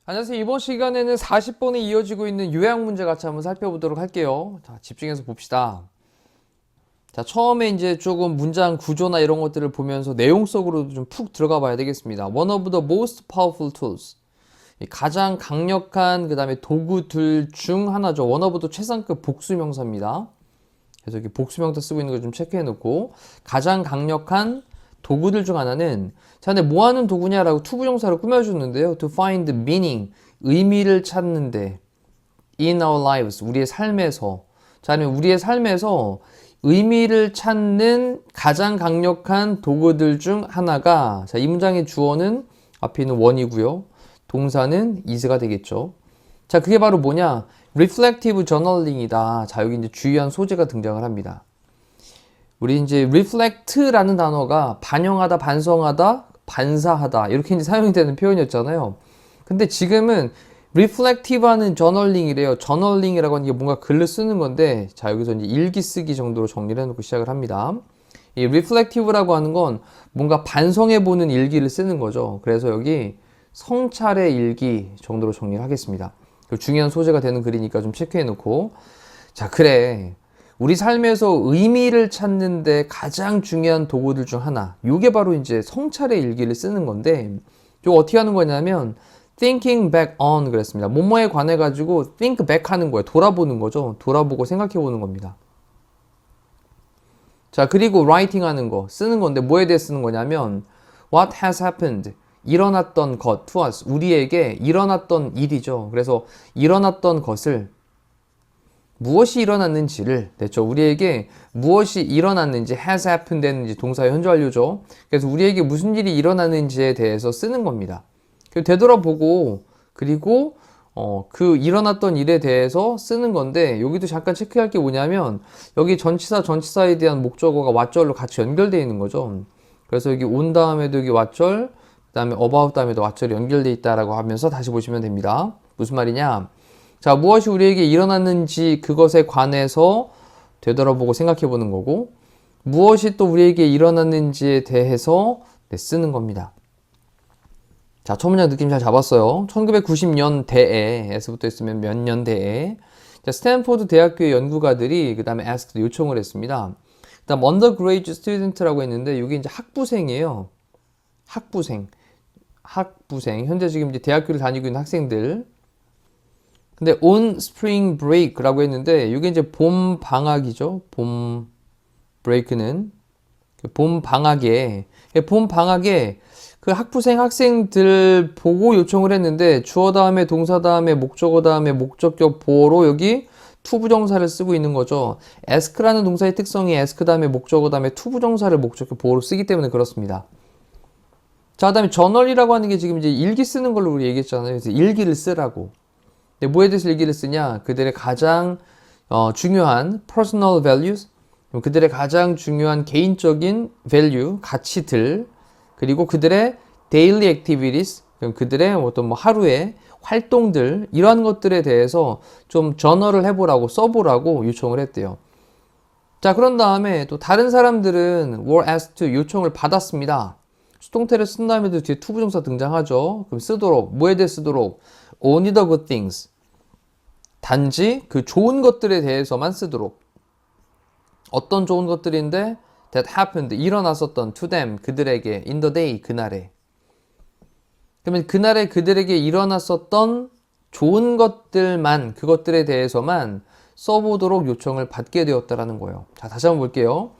안녕하세요. 이번 시간에는 40번에 이어지고 있는 요약 문제 같이 한번 살펴보도록 할게요. 자, 집중해서 봅시다. 자, 처음에 이제 조금 문장 구조나 이런 것들을 보면서 내용 속으로도 좀 푹 들어가 봐야 되겠습니다. One of the most powerful tools. 가장 강력한 그 다음에 도구들 중 하나죠. One of도 최상급 복수명사입니다. 그래서 이렇게 복수명사 쓰고 있는 거 좀 체크해 놓고, 가장 강력한 도구들 중 하나는, 자, 근데 뭐 하는 도구냐라고 투부정사를 꾸며줬는데요. To find meaning, 의미를 찾는데, in our lives, 우리의 삶에서. 자, 아니면 우리의 삶에서 의미를 찾는 가장 강력한 도구들 중 하나가, 자, 이 문장의 주어는 앞에 있는 one이고요. 동사는 is가 되겠죠. 자, 그게 바로 뭐냐? reflective journaling이다. 자, 여기 이제 주요한 소재가 등장을 합니다. 우리 이제 reflect라는 단어가 반영하다, 반성하다, 반사하다 이렇게 이제 사용이 되는 표현이었잖아요. 근데 지금은 reflective하는 journaling이래요. journaling이라고 하는 게 뭔가 글을 쓰는 건데, 자, 여기서 이제 일기 쓰기 정도로 정리를 해놓고 시작을 합니다. 이 reflective라고 하는 건 뭔가 반성해보는 일기를 쓰는 거죠. 그래서 여기 성찰의 일기 정도로 정리를 하겠습니다. 중요한 소재가 되는 글이니까 좀 체크해놓고, 자, 그래. 우리 삶에서 의미를 찾는데 가장 중요한 도구들 중 하나. 이게 바로 이제 성찰의 일기를 쓰는 건데, 이거 어떻게 하는 거냐면, thinking back on 그랬습니다. 뭐뭐에 관해 가지고 think back 하는 거예요. 돌아보는 거죠. 돌아보고 생각해 보는 겁니다. 자, 그리고 writing 하는 거, 쓰는 건데 뭐에 대해 쓰는 거냐면, what has happened. 일어났던 것, to us. 우리에게 일어났던 일이죠. 그래서 일어났던 것을, 무엇이 일어났는지를, 됐죠. 우리에게 무엇이 일어났는지, has happened 되는지 동사의 현재 완료죠. 그래서 우리에게 무슨 일이 일어났는지에 대해서 쓰는 겁니다. 되돌아보고, 그리고 그 일어났던 일에 대해서 쓰는 건데, 여기도 잠깐 체크할 게 뭐냐면, 여기 전치사, 전치사에 대한 목적어가 왓절로 같이 연결되어 있는 거죠. 그래서 여기 온 다음에도 여기 왓절, 그 다음에 about 다음에도 왓절이 연결되어 있다라고 하면서 다시 보시면 됩니다. 무슨 말이냐? 자, 무엇이 우리에게 일어났는지 그것에 관해서 되돌아보고 생각해 보는 거고, 무엇이 또 우리에게 일어났는지에 대해서 쓰는 겁니다. 자, 첫 문장 느낌 잘 잡았어요. 1990년대에서부터 있으면 몇 년대에. 자, 스탠포드 대학교의 연구가들이 그 다음에 asked 요청을 했습니다. 그 다음 undergraduate student라고 했는데, 이게 이제 학부생이에요. 학부생. 현재 지금 이제 대학교를 다니고 있는 학생들. 근데 on spring break라고 했는데, 이게 이제 봄 방학이죠. 봄 break는 봄 방학에 그 학생들 보고 요청을 했는데, 주어 다음에 동사 다음에 목적어 다음에 목적격 보어로 여기 투부정사를 쓰고 있는 거죠. ask라는 동사의 특성이 ask 다음에 목적어 다음에 투부정사를 목적격 보어로 쓰기 때문에 그렇습니다. 자, 그 다음에 저널이라고 하는 게 지금 이제 일기 쓰는 걸로 우리 얘기했잖아요. 그래서 일기를 쓰라고. 근데 뭐에 대해서 일기를 쓰냐? 그들의 가장 중요한 personal values, 그들의 가장 중요한 개인적인 value, 가치들, 그리고 그들의 daily activities, 그들의 어떤 뭐 하루의 활동들, 이러한 것들에 대해서 좀 저널을 해보라고, 써보라고 요청을 했대요. 자, 그런 다음에 또 다른 사람들은 were asked to 요청을 받았습니다. 수동태를 쓴 다음에도 뒤에 투부정사 등장하죠. 그럼 쓰도록, 뭐에 대해 쓰도록? Only the good things. 단지 그 좋은 것들에 대해서만 쓰도록. 어떤 좋은 것들인데? That happened. 일어났었던 to them. 그들에게. In the day. 그날에. 그러면 그날에 그들에게 일어났었던 좋은 것들만, 그것들에 대해서만 써보도록 요청을 받게 되었다라는 거예요. 자, 다시 한번 볼게요.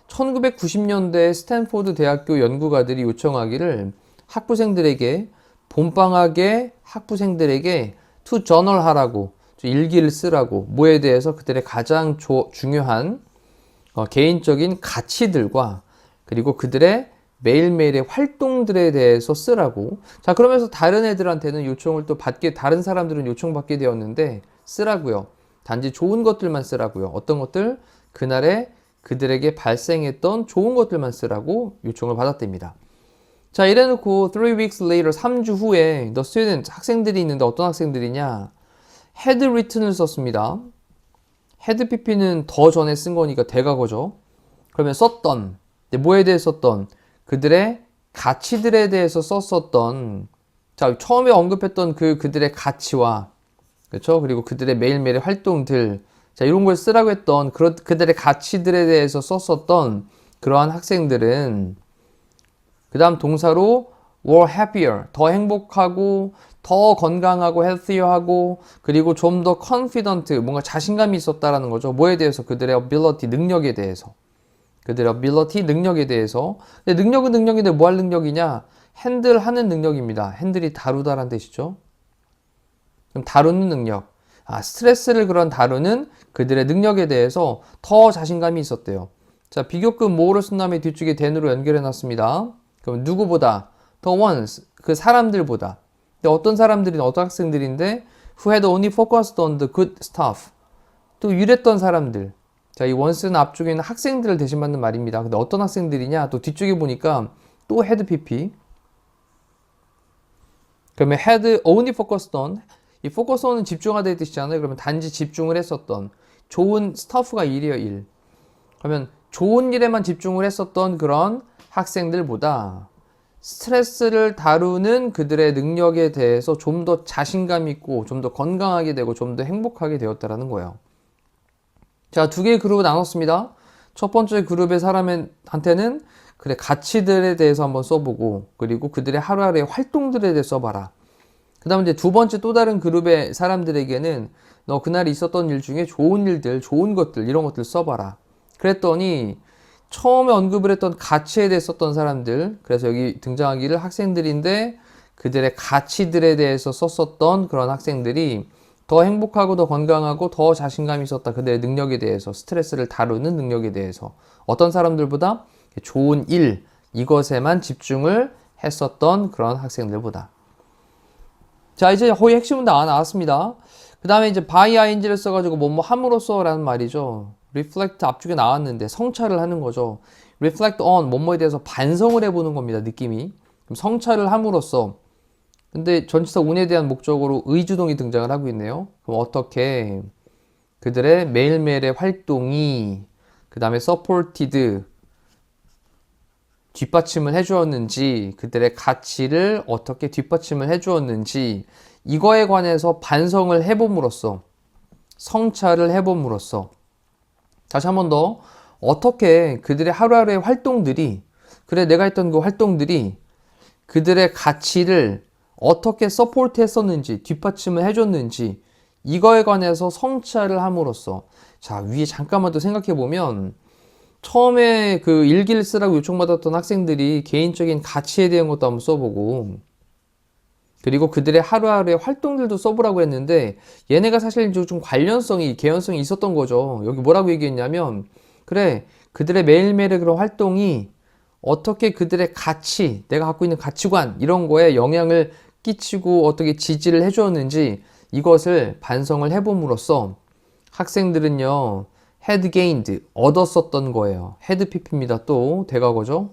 1990년대 스탠포드 대학교 연구가들이 요청하기를 학부생들에게 봄방학에 학부생들에게 to journal 하라고, 일기를 쓰라고, 뭐에 대해서? 그들의 가장 중요한 개인적인 가치들과 그리고 그들의 매일매일의 활동들에 대해서 쓰라고. 자, 그러면서 다른 애들한테는 요청을 또 다른 사람들은 요청받게 되었는데 쓰라고요. 단지 좋은 것들만 쓰라고요. 어떤 것들? 그날에 그들에게 발생했던 좋은 것들만 쓰라고 요청을 받았답니다. 자, 이래놓고 3 weeks later, 3주 후에 the student, 학생들이 있는데 어떤 학생들이냐? had written을 썼습니다. had pp는 더 전에 쓴 거니까 대과거죠. 그러면 썼던, 뭐에 대해 썼던? 그들의 가치들에 대해서 썼었던, 자, 처음에 언급했던 그들의 가치와, 그렇죠? 그리고 그들의 매일매일의 활동들, 자, 이런 걸 쓰라고 했던 그들의 가치들에 대해서 썼었던 그러한 학생들은 그 다음 동사로 were happier, 더 행복하고 더 건강하고 healthier하고 그리고 좀 더 confident, 뭔가 자신감이 있었다라는 거죠. 뭐에 대해서? 그들의 ability, 능력에 대해서. 그들의 ability, 능력에 대해서. 근데 능력은 능력인데 뭐 할 능력이냐? 핸들하는 능력입니다. 핸들이 다루다라는 뜻이죠. 그럼 다루는 능력. 스트레스를 그런 다루는 그들의 능력에 대해서 더 자신감이 있었대요. 자, 비교급 뭐로 쓴 다음에 뒤쪽에 than으로 연결해 놨습니다. 그럼 누구보다? the ones, 그 사람들보다. 근데 어떤 사람들이 어떤 학생들인데 who had only focused on the good stuff. 또 유랬던 사람들. 자, 이 ones는 앞쪽에 있는 학생들을 대신 받는 말입니다. 근데 어떤 학생들이냐? 또 뒤쪽에 보니까 또 had pp. 그러면 had only focused on, 이 focus on은 집중하다의 뜻이잖아요. 그러면 단지 집중을 했었던 좋은 stuff가 일이에요, 일. 그러면 좋은 일에만 집중을 했었던 그런 학생들보다 스트레스를 다루는 그들의 능력에 대해서 좀 더 자신감 있고 좀 더 건강하게 되고 좀 더 행복하게 되었다라는 거예요. 자, 두 개의 그룹을 나눴습니다. 첫 번째 그룹의 사람한테는 그래, 가치들에 대해서 한번 써보고 그리고 그들의 하루하루의 활동들에 대해 써봐라. 그 다음에 이제 두 번째 또 다른 그룹의 사람들에게는 너 그날 있었던 일 중에 좋은 일들, 좋은 것들, 이런 것들 써봐라. 그랬더니 처음에 언급을 했던 가치에 대해 썼던 사람들, 그래서 여기 등장하기를 학생들인데 그들의 가치들에 대해서 썼었던 그런 학생들이 더 행복하고 더 건강하고 더 자신감이 있었다. 그들의 능력에 대해서, 스트레스를 다루는 능력에 대해서. 어떤 사람들보다 좋은 일, 이것에만 집중을 했었던 그런 학생들보다. 자, 이제 거의 핵심은 다 나왔습니다. 그 다음에 이제 by ing를 써가지고 뭐뭐 함으로써 라는 말이죠. reflect 앞쪽에 나왔는데 성찰을 하는 거죠. reflect on 뭐뭐에 대해서 반성을 해보는 겁니다. 느낌이. 그럼 성찰을 함으로써. 근데 전치사 un에 대한 목적으로 의주동이 등장을 하고 있네요. 그럼 어떻게 그들의 매일매일의 활동이 그 다음에 supported 뒷받침을 해주었는지, 그들의 가치를 어떻게 뒷받침을 해주었는지, 이거에 관해서 반성을 해봄으로써, 성찰을 해봄으로써, 다시 한 번 더, 어떻게 그들의 하루하루의 활동들이, 그래, 내가 했던 그 활동들이 그들의 가치를 어떻게 서포트 했었는지, 뒷받침을 해줬는지, 이거에 관해서 성찰을 함으로써, 자, 위에 잠깐만 더 생각해 보면, 처음에 그 일기를 쓰라고 요청받았던 학생들이 개인적인 가치에 대한 것도 한번 써보고 그리고 그들의 하루하루의 활동들도 써보라고 했는데 얘네가 사실 좀 관련성이, 개연성이 있었던 거죠. 여기 뭐라고 얘기했냐면 그래, 그들의 매일매일의 그런 활동이 어떻게 그들의 가치, 내가 갖고 있는 가치관 이런 거에 영향을 끼치고 어떻게 지지를 해주었는지 이것을 반성을 해봄으로써 학생들은요 had gained, 얻었었던 거예요. had pp입니다. 또 대과거죠.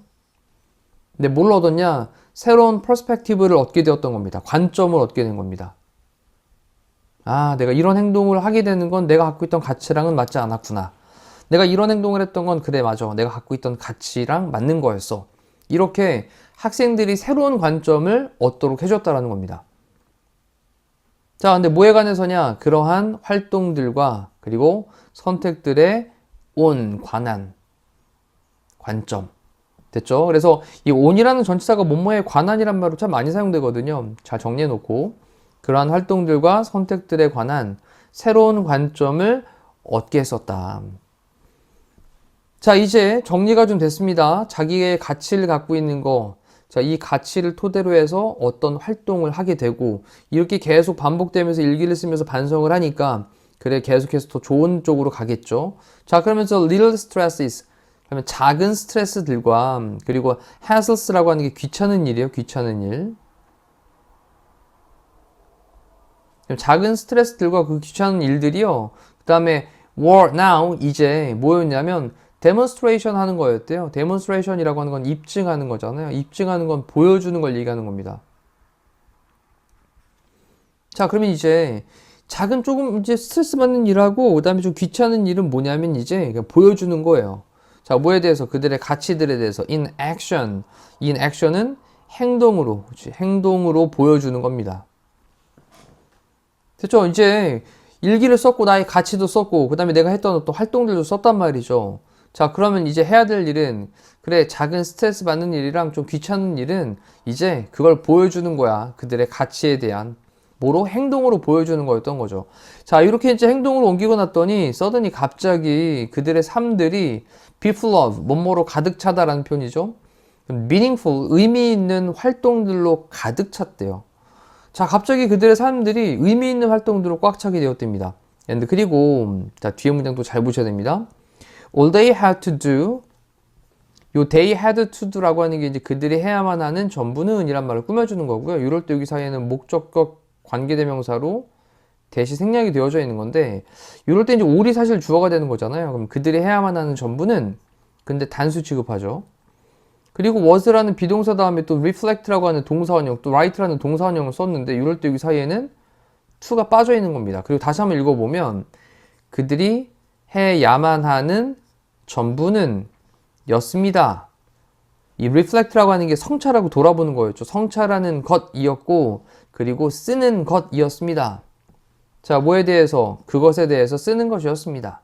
근데 뭘 얻었냐? 새로운 퍼스펙티브를 얻게 되었던 겁니다. 관점을 얻게 된 겁니다. 내가 이런 행동을 하게 되는 건 내가 갖고 있던 가치랑은 맞지 않았구나. 내가 이런 행동을 했던 건 그래, 맞아. 내가 갖고 있던 가치랑 맞는 거였어. 이렇게 학생들이 새로운 관점을 얻도록 해줬다는 겁니다. 자, 근데 뭐에 관해서냐? 그러한 활동들과 그리고 선택들의 관한, 관점. 됐죠? 그래서 이 on이라는 전치사가 뭐뭐에 관한이란 말로 참 많이 사용되거든요. 잘 정리해 놓고 그러한 활동들과 선택들에 관한 새로운 관점을 얻게 했었다. 자, 이제 정리가 좀 됐습니다. 자기의 가치를 갖고 있는 거, 자, 이 가치를 토대로 해서 어떤 활동을 하게 되고 이렇게 계속 반복되면서 일기를 쓰면서 반성을 하니까 그래, 계속해서 더 좋은 쪽으로 가겠죠. 자, 그러면서 little stresses, 그러면 작은 스트레스들과 그리고 hassles라고 하는 게 귀찮은 일이에요. 귀찮은 일. 작은 스트레스들과 그 귀찮은 일들이요. 그 다음에 were now, 이제 뭐였냐면 demonstration 하는 거였대요. demonstration이라고 하는 건 입증하는 거잖아요. 입증하는 건 보여주는 걸 얘기하는 겁니다. 자, 그러면 이제 작은 조금 이제 스트레스 받는 일하고 그다음에 좀 귀찮은 일은 뭐냐면 이제 그냥 보여주는 거예요. 자, 뭐에 대해서 그들의 가치들에 대해서 in action. in action은 행동으로, 그렇지? 행동으로 보여주는 겁니다. 됐죠? 이제 일기를 썼고 나의 가치도 썼고 그다음에 내가 했던 어떤 활동들도 썼단 말이죠. 자, 그러면 이제 해야 될 일은 그래, 작은 스트레스 받는 일이랑 좀 귀찮은 일은 이제 그걸 보여주는 거야. 그들의 가치에 대한 뭐로? 행동으로 보여주는 거였던 거죠. 자, 이렇게 이제 행동으로 옮기고 났더니 서든이 갑자기 그들의 삶들이 be full of, 뭐뭐로 가득 차다라는 표현이죠. meaningful, 의미 있는 활동들로 가득 찼대요. 자, 갑자기 그들의 삶들이 의미 있는 활동들로 꽉 차게 되었답니다. 그리고 자, 뒤에 문장도 잘 보셔야 됩니다. All they had to do, 요 they had to do라고 하는 게 이제 그들이 해야만 하는 전부는 이란 말을 꾸며주는 거고요. 이럴 때 여기 사이에는 목적격 관계대명사로 대시 생략이 되어져 있는 건데, 이럴 때 이제 all이 사실 주어가 되는 거잖아요. 그럼 그들이 해야만 하는 전부는 근데 단수 취급하죠. 그리고 was라는 비동사 다음에 또 reflect라고 하는 동사원형, 또 write라는 동사원형을 썼는데 이럴 때 여기 사이에는 to가 빠져 있는 겁니다. 그리고 다시 한번 읽어보면 그들이 해야만 하는 전부는 였습니다. 이 reflect라고 하는 게 성찰하고 돌아보는 거였죠. 성찰하는 것이었고 그리고 쓰는 것이었습니다. 자, 뭐에 대해서? 그것에 대해서 쓰는 것이었습니다.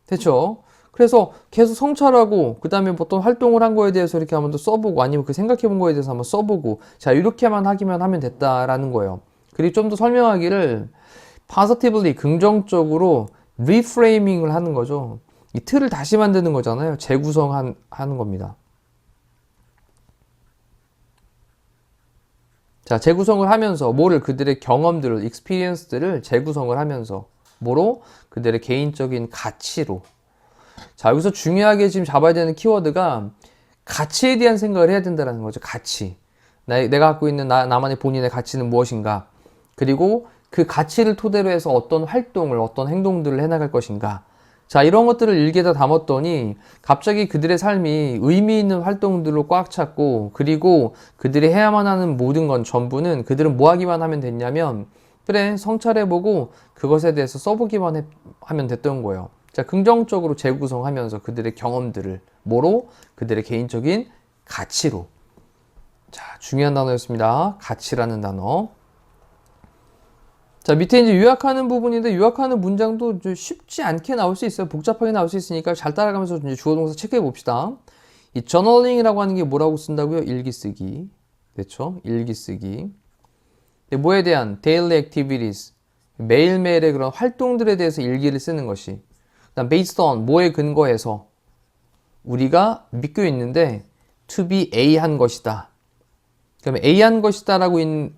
됐죠? 그래서 계속 성찰하고 그 다음에 어떤 활동을 한 거에 대해서 이렇게 한번 더 써보고 아니면 그 생각해 본 거에 대해서 한번 써보고 자, 이렇게만 하기만 하면 됐다라는 거예요. 그리고 좀 더 설명하기를 positively, 긍정적으로 reframing을 하는 거죠. 이 틀을 다시 만드는 거잖아요. 재구성하는 겁니다. 자, 재구성을 하면서 뭐를? 그들의 경험들을, experience들을 재구성을 하면서 뭐로? 그들의 개인적인 가치로. 자, 여기서 중요하게 지금 잡아야 되는 키워드가 가치에 대한 생각을 해야 된다는 거죠. 가치. 내가 갖고 있는 나만의 본인의 가치는 무엇인가? 그리고 그 가치를 토대로 해서 어떤 활동을, 어떤 행동들을 해나갈 것인가? 자, 이런 것들을 일기에다 담았더니 갑자기 그들의 삶이 의미 있는 활동들로 꽉 찼고 그리고 그들이 해야만 하는 모든 건 전부는 그들은 뭐 하기만 하면 됐냐면 그래, 성찰해보고 그것에 대해서 써보기만 하면 됐던 거예요. 자, 긍정적으로 재구성하면서 그들의 경험들을 뭐로? 그들의 개인적인 가치로. 자, 중요한 단어였습니다. 가치라는 단어. 자, 밑에 이제 요약하는 부분인데 요약하는 문장도 쉽지 않게 나올 수 있어요. 복잡하게 나올 수 있으니까 잘 따라가면서 이제 주어 동사 체크해 봅시다. 이 journaling이라고 하는 게 뭐라고 쓴다고요? 일기 쓰기. 그렇죠? 일기 쓰기. 뭐에 대한 daily activities, 매일매일의 그런 활동들에 대해서 일기를 쓰는 것이. 그다음 based on, 뭐에 근거해서 우리가 믿고 있는데 to be A 한 것이다. 그러면 A 한 것이다라고 있는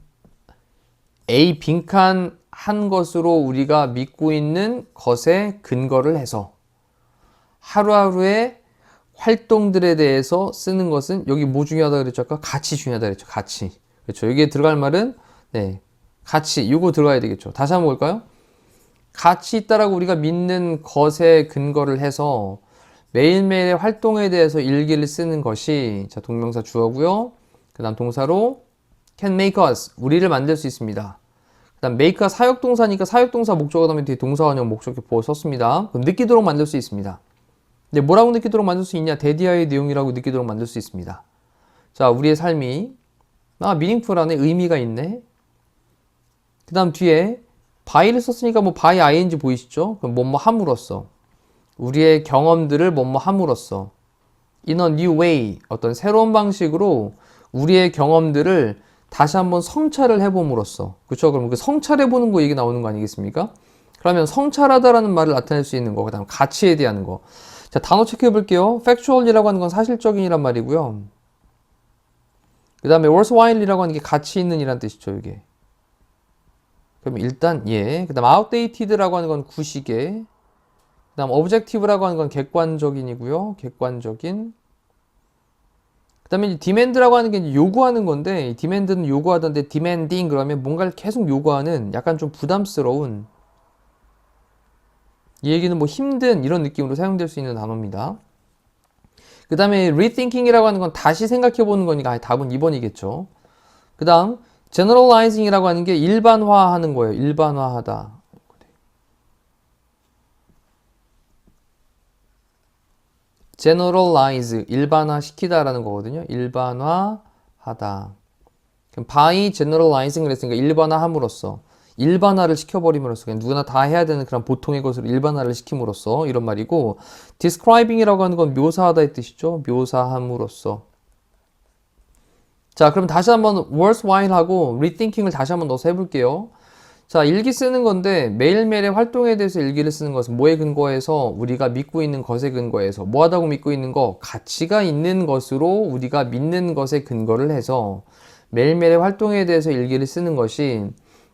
A 빈칸 한 것으로 우리가 믿고 있는 것에 근거를 해서 하루하루의 활동들에 대해서 쓰는 것은 여기 뭐 중요하다 그랬죠? 아까 가치 중요하다 그랬죠? 가치. 그렇죠. 여기에 들어갈 말은 네, 가치. 이거 들어가야 되겠죠. 다시 한번 볼까요? 가치 있다라고 우리가 믿는 것에 근거를 해서 매일매일의 활동에 대해서 일기를 쓰는 것이 자, 동명사 주어고요. 그 다음 동사로 can make us, 우리를 만들 수 있습니다. 그 다음 make가 사역동사니까 사역동사 목적어 다음에 뒤에 동사원형 목적격 보호 썼습니다. 그럼 느끼도록 만들 수 있습니다. 근데 뭐라고 느끼도록 만들 수 있냐? 데디아의 내용이라고 느끼도록 만들 수 있습니다. 자, 우리의 삶이 meaningful하네, 의미가 있네. 그 다음 뒤에 by를 썼으니까 뭐 by ing 보이시죠? 그럼 뭐뭐 함으로써 우리의 경험들을 뭐뭐 함으로써 in a new way, 어떤 새로운 방식으로 우리의 경험들을 다시 한번 성찰을 해봄으로써, 그렇죠? 그럼 그 성찰해보는 거 얘기 나오는 거 아니겠습니까? 그러면 성찰하다라는 말을 나타낼 수 있는 거, 그 다음 가치에 대한 거. 자, 단어 체크해 볼게요. factual이라고 하는 건 사실적인이란 말이고요. 그 다음에 worthwhile이라고 하는 게 가치 있는 이란 뜻이죠, 이게. 그럼 일단 예. 그 다음 outdated라고 하는 건 구시계. 그 다음 objective라고 하는 건 객관적인이고요. 객관적인. 그 다음에 이제 demand라고 하는 게 이제 요구하는 건데, demand는 요구하던데 demanding 그러면 뭔가를 계속 요구하는 약간 좀 부담스러운, 이 얘기는 뭐 힘든 이런 느낌으로 사용될 수 있는 단어입니다. 그 다음에 rethinking이라고 하는 건 다시 생각해 보는 거니까 답은 2번이겠죠. 그 다음 generalizing이라고 하는 게 일반화하는 거예요. 일반화하다. generalize, 일반화시키다라는 거거든요. 일반화하다. 그럼 by generalizing 그랬으니까 일반화함으로써, 일반화를 시켜버림으로써, 그냥 누구나 다 해야 되는 그런 보통의 것으로 일반화를 시킴으로써 이런 말이고, describing이라고 하는 건 묘사하다의 뜻이죠. 묘사함으로써. 자, 그럼 다시 한번 worthwhile하고 rethinking을 다시 한번 넣어서 해볼게요. 자, 일기 쓰는 건데 매일매일의 활동에 대해서 일기를 쓰는 것은 뭐에 근거해서? 우리가 믿고 있는 것에 근거해서. 뭐하다고 믿고 있는 거? 가치가 있는 것으로 우리가 믿는 것에 근거를 해서 매일매일의 활동에 대해서 일기를 쓰는 것이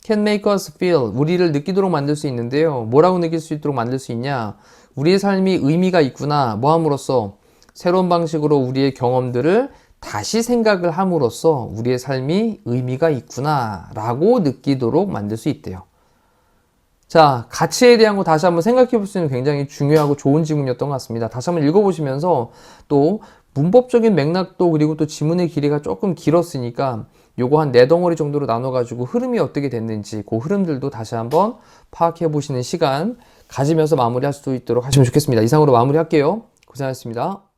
can make us feel, 우리를 느끼도록 만들 수 있는데요. 뭐라고 느낄 수 있도록 만들 수 있냐? 우리의 삶이 의미가 있구나. 뭐 함으로써? 새로운 방식으로 우리의 경험들을 다시 생각을 함으로써 우리의 삶이 의미가 있구나 라고 느끼도록 만들 수 있대요. 자, 가치에 대한 거 다시 한번 생각해 볼 수 있는 굉장히 중요하고 좋은 지문이었던 것 같습니다. 다시 한번 읽어보시면서 또 문법적인 맥락도 그리고 또 지문의 길이가 조금 길었으니까 요거 한 4덩어리 정도로 나눠가지고 흐름이 어떻게 됐는지 그 흐름들도 다시 한번 파악해 보시는 시간 가지면서 마무리할 수 있도록 하시면 좋겠습니다. 이상으로 마무리할게요. 고생하셨습니다.